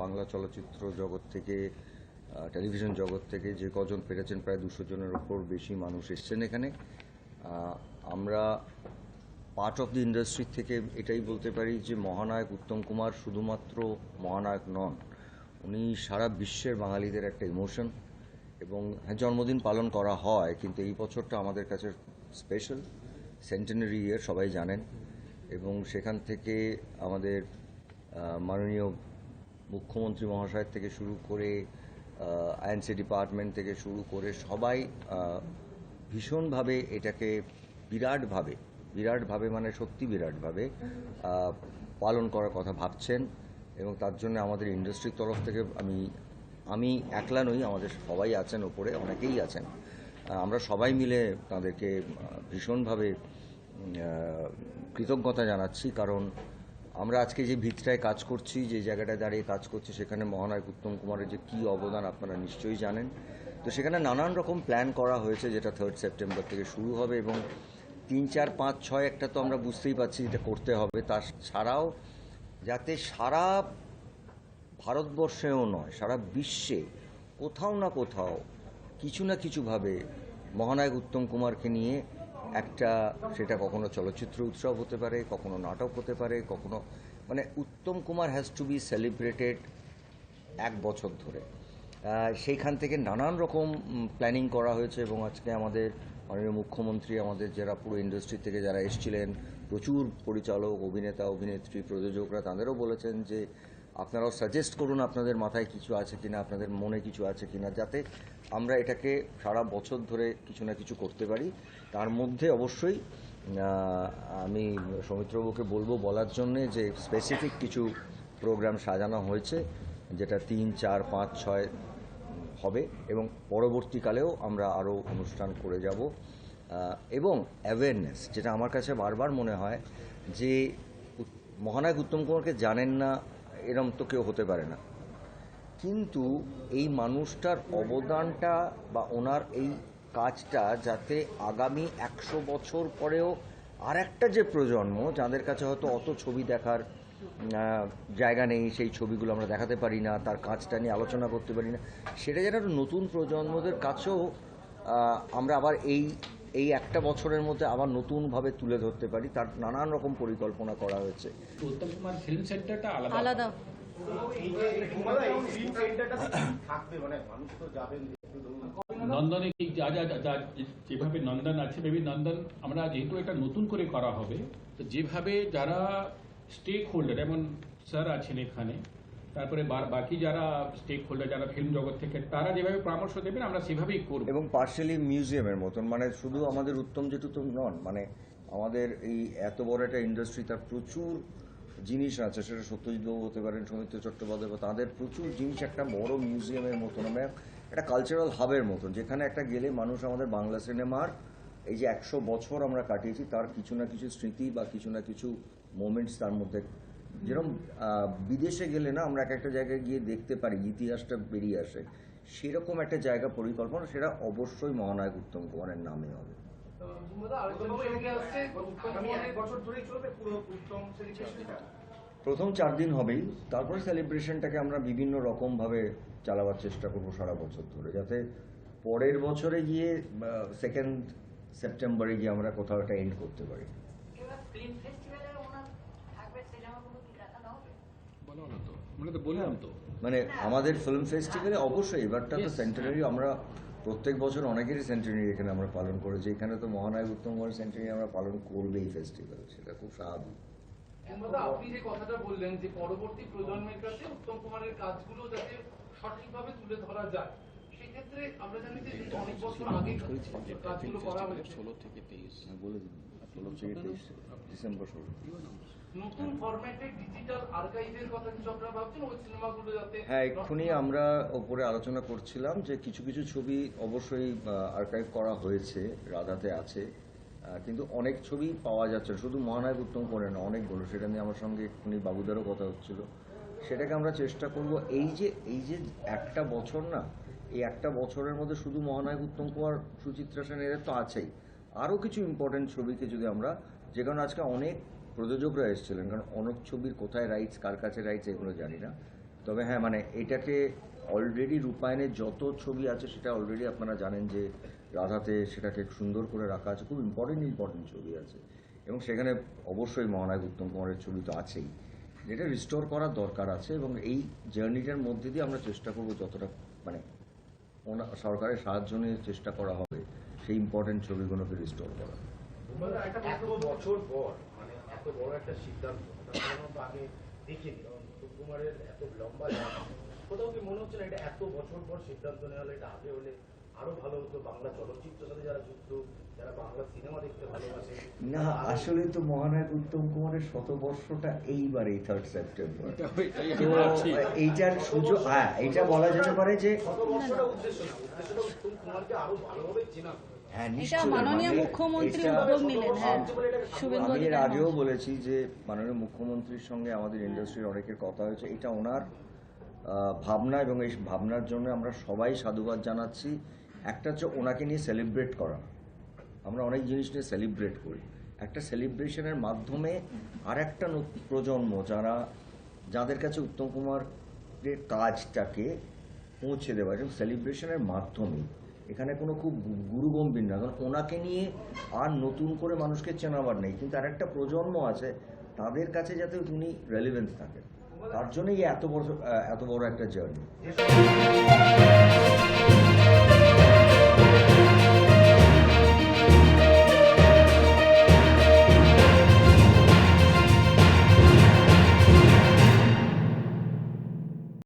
বাংলা চলচ্চিত্র জগৎ থেকে, টেলিভিশন জগৎ থেকে যে কজন পেরেছেন, প্রায় 200 জনের ওপর বেশি মানুষ এসছেন এখানে। আমরা পার্ট অফ দি ইন্ডাস্ট্রি থেকে এটাই বলতে পারি যে মহানায়ক উত্তম কুমার শুধুমাত্র মহানায়ক নন, উনি সারা বিশ্বের বাঙালিদের একটা ইমোশন। এবং হ্যাঁ, জন্মদিন পালন করা হয়, কিন্তু এই বছরটা আমাদের কাছে স্পেশাল, সেন্টেনারি ইয়ার, সবাই জানেন। এবং সেখান থেকে আমাদের মাননীয় মুখ্যমন্ত্রী মহাশয়ের থেকে শুরু করে আইএনসি ডিপার্টমেন্ট থেকে শুরু করে সবাই ভীষণভাবে এটাকে বিরাটভাবে মানে সত্যি বিরাটভাবে পালন করার কথা ভাবছেন। এবং তার জন্য আমাদের ইন্ডাস্ট্রির তরফ থেকে আমি একলা নই, আমাদের সবাই আছেন, ওপরে অনেকেই আছেন, আমরা সবাই মিলে তাদেরকে ভীষণভাবে কৃতজ্ঞতা জানাচ্ছি। কারণ আমরা আজকে যে ভিতটায় কাজ করছি, যে জায়গাটায় দাঁড়িয়ে কাজ করছি, সেখানে মহানায়ক উত্তম কুমারের যে কী অবদান আপনারা নিশ্চয়ই জানেন। তো সেখানে নানান রকম প্ল্যান করা হয়েছে, যেটা 3 সেপ্টেম্বর থেকে শুরু হবে। এবং 3, 4, 5, 6 একটা তো আমরা বুঝতেই পারছি যেটা করতে হবে। তাছাড়াও যাতে সারা ভারতবর্ষেও নয়, সারা বিশ্বে কোথাও না কোথাও কিছু না কিছুভাবে মহানায়ক উত্তম কুমারকে নিয়ে একটা, সেটা কখনো চলচ্চিত্র উৎসব হতে পারে, কখনো নাটক হতে পারে, কখনো মানে Uttam Kumar has to be celebrated 1 বছর ধরে। সেইখান থেকে নানান রকম প্ল্যানিং করা হয়েছে। এবং আজকে আমাদের মাননীয় মুখ্যমন্ত্রী, আমাদের যারা পুরো ইন্ডাস্ট্রি থেকে যারা এসেছিলেন, প্রচুর পরিচালক, অভিনেতা, অভিনেত্রী, প্রযোজকরা, তাদেরও বলেছেন যে আপনারাও সাজেস্ট করুন আপনাদের মাথায় কিছু আছে কিনা, আপনাদের মনে কিছু আছে কিনা, যাতে আমরা এটাকে সারা বছর ধরে কিছু না কিছু করতে পারি। তার মধ্যে অবশ্যই আমি সৌমিত্রবাবুকে বলার জন্যে যে স্পেসিফিক কিছু প্রোগ্রাম সাজানো হয়েছে, যেটা 3, 4, 5, 6 হবে। এবং পরবর্তীকালেও আমরা আরও অনুষ্ঠান করে যাব। এবং অ্যাওয়ারনেস, যেটা আমার কাছে বারবার মনে হয় যে মহানায়ক উত্তম কুমারকে জানেন না এরম তো কেউ হতে পারে না, কিন্তু এই মানুষটার অবদানটা বা ওনার এই কাজটা যাতে আগামী 100 বছর পরেও আর একটা যে প্রজন্ম, যাদের কাছে হয়তো অত ছবি দেখার জায়গা নেই, সেই ছবিগুলো আমরা দেখাতে পারি না, তার কাজটা নিয়ে আলোচনা করতে পারি না, সেটা যেন নতুন প্রজন্মদের কাছেও আমরা আবার এই একটা বছরের মধ্যে আবার নতুনভাবে তুলে ধরতে পারি, তার নানান রকম পরিকল্পনা করা হয়েছে। উত্তম কুমার ফিল্ম সেন্টারটা আলাদা। নন্দনে যেভাবে নন্দন আছে, বেবি নন্দন আমরা যেহেতু এটা নতুন করে করা হবে, তো যেভাবে যারা স্টেক হোল্ডার, যেমন স্যার আছেন এখানে, তারপরে বাকি যারা স্টেক হোল্ডার, যারা ফিল্ম জগৎ থেকে, তারা যেভাবে পরামর্শ দেবেন আমরা সেভাবেই করব। এবং পার্শালি মিউজিয়ামের মতন, মানে শুধু আমাদের উত্তম যেটু তো নন, মানে আমাদের এই এত বড় একটা ইন্ডাস্ট্রি, তার প্রচুর জিনিস আছে, সেটা সত্যজিৎবাবু হতে পারেন, সৌমিত্র চট্টোপাধ্যায়, বা তাদের প্রচুর জিনিস একটা বড় মিউজিয়ামের মতন, আমরা একটা কালচারাল হাবের মতন, যেখানে একটা গেলে মানুষ আমাদের বাংলা সিনেমার এই যে 100 বছর আমরা কাটিয়েছি, তার কিছু না কিছু স্মৃতি বা কিছু না কিছু মোমেন্টস তার মধ্যে, যেরকম বিদেশে গেলে না আমরা একটা জায়গায় গিয়ে দেখতে পারি ইতিহাসটা বেরিয়ে আসে, সেরকম একটা জায়গা পরিকল্পনা, সেটা অবশ্যই মহানায়ক উত্তম কুমারের নামে হবে। প্রথম 4 দিন হবেই, তারপরে সেলিব্রেশনটাকে আমরা বিভিন্ন রকমভাবে চালাবার চেষ্টা করবো সারা বছর ধরে, যাতে পরের বছরে গিয়ে 2 সেপ্টেম্বরে গিয়ে আমরা কোথাও একটা এন্ড করতে পারি। মানে আমাদের ফিল্ম ফেস্টিভ্যালে অবশ্যই এবারটা তো সেন্টেনারি, আমরা প্রত্যেক বছর অনেকেরই সেন্টেনারি এখানে আমরা পালন করেছি, এখানে তো মহানায়ক উত্তম কুমার সেন্টেনারি আমরা পালন করবেই ফেস্টিভ্যাল, সেটা খুব স্বাভাবিক। আপনি যে কথাটা বললেন যে পরবর্তী প্রজন্মের কাছে উত্তম কুমারের কাজগুলো যাতে সঠিকভাবে তুলে ধরা যায়, সেক্ষেত্রে আমরা জানি যে অনেক বছর আগে কাজগুলো করা হয়েছে, 16 থেকে 23 বলে দিন, 16 থেকে 23 ডিসেম্বর 16। নতুন ফরম্যাটে ডিজিটাল আর্কাইভের কথা কিছু আপনারা ভাবছেন ওই সিনেমাগুলো যাতে? হ্যাঁ, এক্ষুনি আমরা ওপরে আলোচনা করছিলাম যে কিছু কিছু ছবি অবশ্যই আর্কাইভ করা হয়েছে, রাধাতে আছে, কিন্তু অনেক ছবি পাওয়া যাচ্ছে, শুধু মহানায়ক উত্তম করে না, অনেকগুলো, সেটা নিয়ে আমার সঙ্গে এক্ষুনি বাবুদারও কথা হচ্ছিল, সেটাকে আমরা চেষ্টা করব। এই যে একটা বছর না, এই একটা বছরের মধ্যে শুধু মহানায়ক উত্তম কুমার, সুচিত্রা সেন, এদের তো আছেই, আরও কিছু ইম্পর্টেন্ট ছবিকে যদি আমরা, যে কারণে আজকে অনেক প্রযোজকরা এসেছিলেন, কারণ অনেক ছবির কোথায় রাইটস, কার কাছে রাইটস, এগুলো জানি না, তবে হ্যাঁ মানে এটাকে অলরেডি রূপায়ণের যত ছবি আছে সেটা অলরেডি আপনারা জানেন যে রাধাতে সেটাকে সুন্দর করে রাখা আছে, খুব ইম্পর্টেন্ট ছবি আছে, এবং সেখানে অবশ্যই মহানায়ক উত্তম কুমারের ছবি তো আছেই, যেটা রিস্টোর করার দরকার আছে। এবং এই জার্নিটার মধ্যে দিয়ে আমরা চেষ্টা করব যতটা মানে সরকারের সাহায্য নিয়ে চেষ্টা করা হবে সেই ইম্পর্টেন্ট ছবিগুলোকে রিস্টোর করা। এত বছর পর মানে এত বড় একটা সিদ্ধান্ত সাধারণত আগে দেখিনি, উত্তম কুমারের এত লম্বা জার্নি। কোথাও কি মনে হচ্ছে না এটা এত বছর পর সিদ্ধান্ত নেওয়া হলে, এটা আগে হলে আরো ভালো হতো? বাংলা চলচ্চিত্রের সাথে যারা যুক্ত, যারা বাংলা সিনেমা দেখতে ভালোবাসে, না আসলে তো মহানায়ক উত্তম কুমারের শতবর্ষটা এইবার এই 3rd সেপ্টেম্বর, তো এইটার সুযোগ, হ্যাঁ এটা বলা যেতে পারে যে শত বর্ষটা উদ্দেশ্য না, উদ্দেশ্যটা উত্তম কুমারকে আরো ভালোভাবে চেনা। হ্যাঁ এটা নিশ্চয়ই, মাননীয় মানে মুখ্যমন্ত্রী এটা- উদ্যোগ নিলেন। হ্যাঁ, শুভেন্দু আমি এর অধিকারী আগেও বলেছি যে মাননীয় মুখ্যমন্ত্রীর সঙ্গে আমাদের ইন্ডাস্ট্রির অনেকের কথা হয়েছে, এটা ওনার ভাবনা, এবং এই ভাবনার জন্য আমরা সবাই সাধুবাদ জানাচ্ছি। একটা হচ্ছে ওনাকে নিয়ে সেলিব্রেট করা, আমরা অনেক জিনিস নিয়ে সেলিব্রেট করি, একটা সেলিব্রেশনের মাধ্যমে আর একটা প্রজন্ম যাদের কাছে উত্তম কুমারের কাজটাকে পৌঁছে দেওয়া, এবং সেলিব্রেশনের মাধ্যমে এখানে কোনো খুব গুরুগম্ভীর না, কারণ ওনাকে নিয়ে আর নতুন করে মানুষকে চেনাবার নেই, কিন্তু আর একটা প্রজন্ম আছে তাদের কাছে যাতে উনি রেলিভেন্স থাকেন, তার জন্যই এত বড় একটা জার্নি।